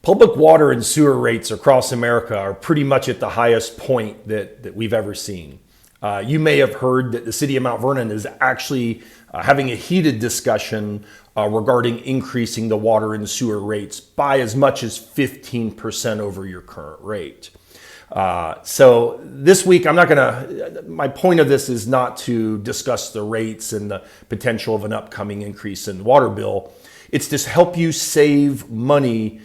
Public water and sewer rates across America are pretty much at the highest point that we've ever seen. You may have heard that the city of Mount Vernon is actually having a heated discussion regarding increasing the water and sewer rates by as much as 15% over your current rate. So this week, my point of this is not to discuss the rates and the potential of an upcoming increase in the water bill. It's to help you save money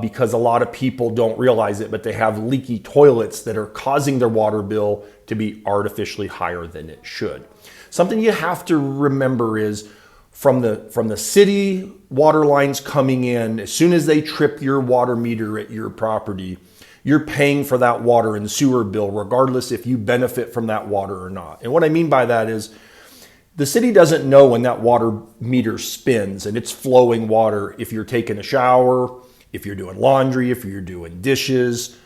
because a lot of people don't realize it, but they have leaky toilets that are causing their water bill to be artificially higher than it should. Something you have to remember is from the city water lines coming in, as soon as they trip your water meter at your property, you're paying for that water and sewer bill, regardless if you benefit from that water or not. And what I mean by that is the city doesn't know when that water meter spins and it's flowing water if you're taking a shower, if you're doing laundry, if you're doing dishes.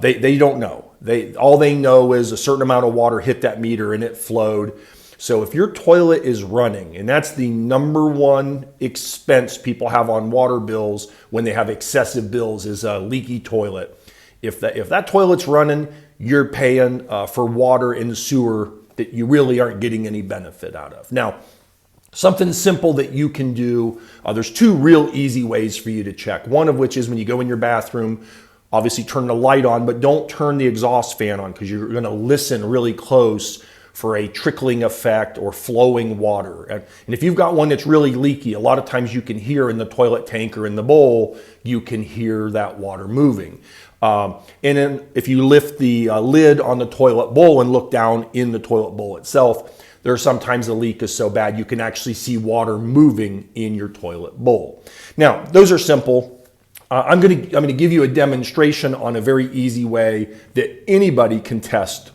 They don't know. All they know is a certain amount of water hit that meter and it flowed. So if your toilet is running, and that's the number one expense people have on water bills when they have excessive bills, is a leaky toilet. If that toilet's running, you're paying for water and sewer that you really aren't getting any benefit out of. Now, something simple that you can do, there's two real easy ways for you to check. One of which is when you go in your bathroom, obviously turn the light on, but don't turn the exhaust fan on because you're gonna listen really close for a trickling effect or flowing water. And if you've got one that's really leaky, a lot of times you can hear in the toilet tank or in the bowl, you can hear that water moving. And then if you lift the lid on the toilet bowl and look down in the toilet bowl itself, there are sometimes the leak is so bad you can actually see water moving in your toilet bowl. Now, those are simple. I'm going to give you a demonstration on a very easy way that anybody can test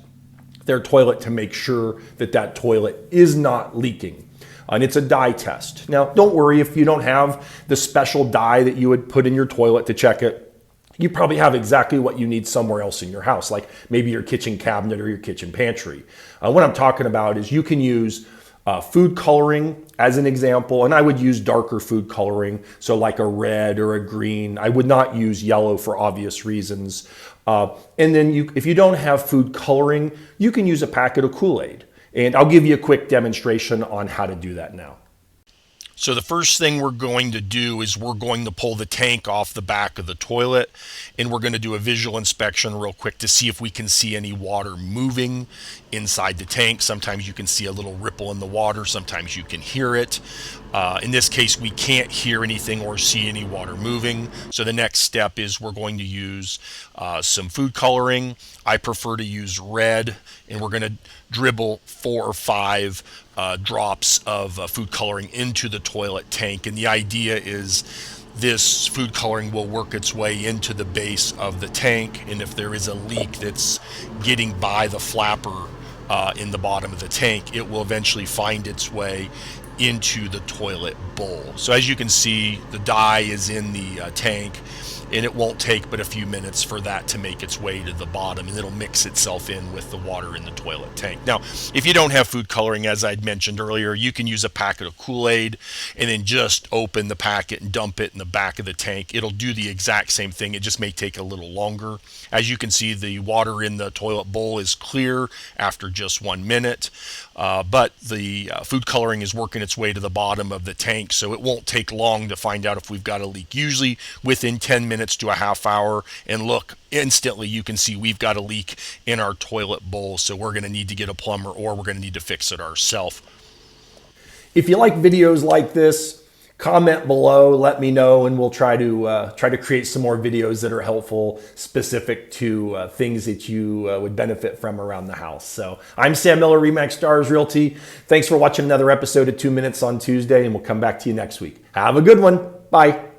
their toilet to make sure that that toilet is not leaking. And it's a dye test. Now, don't worry if you don't have the special dye that you would put in your toilet to check it. You probably have exactly what you need somewhere else in your house, like maybe your kitchen cabinet or your kitchen pantry. What I'm talking about is you can use food coloring as an example, and I would use darker food coloring, so like a red or a green. I would not use yellow for obvious reasons. And then if you don't have food coloring, you can use a packet of Kool-Aid. And I'll give you a quick demonstration on how to do that now. So the first thing we're going to do is we're going to pull the tank off the back of the toilet, and we're going to do a visual inspection real quick to see if we can see any water moving inside the tank. Sometimes you can see a little ripple in the water. Sometimes you can hear it. In this case, we can't hear anything or see any water moving. So the next step is we're going to use some food coloring. I prefer to use red, and we're going to dribble 4 or 5 drops of food coloring into the toilet tank. And the idea is this food coloring will work its way into the base of the tank. And if there is a leak that's getting by the flapper in the bottom of the tank, it will eventually find its way into the toilet bowl. So as you can see, the dye is in the tank, and it won't take but a few minutes for that to make its way to the bottom, and it'll mix itself in with the water in the toilet tank. Now, if you don't have food coloring, as I'd mentioned earlier, you can use a packet of Kool-Aid and then just open the packet and dump it in the back of the tank. It'll do the exact same thing. It just may take a little longer. As you can see, the water in the toilet bowl is clear after just 1 minute, but the food coloring is working its way to the bottom of the tank, so it won't take long to find out if we've got a leak. Usually within 10 minutes to a half hour, and look, instantly you can see we've got a leak in our toilet bowl, so we're going to need to get a plumber or we're going to need to fix it ourselves. If you like videos like this, comment below, let me know, and we'll try to create some more videos that are helpful, specific to things that you would benefit from around the house. So I'm Sam Miller, Remax Stars Realty. Thanks for watching another episode of 2 Minutes on Tuesday, and we'll come back to you next week. Have a good one. Bye.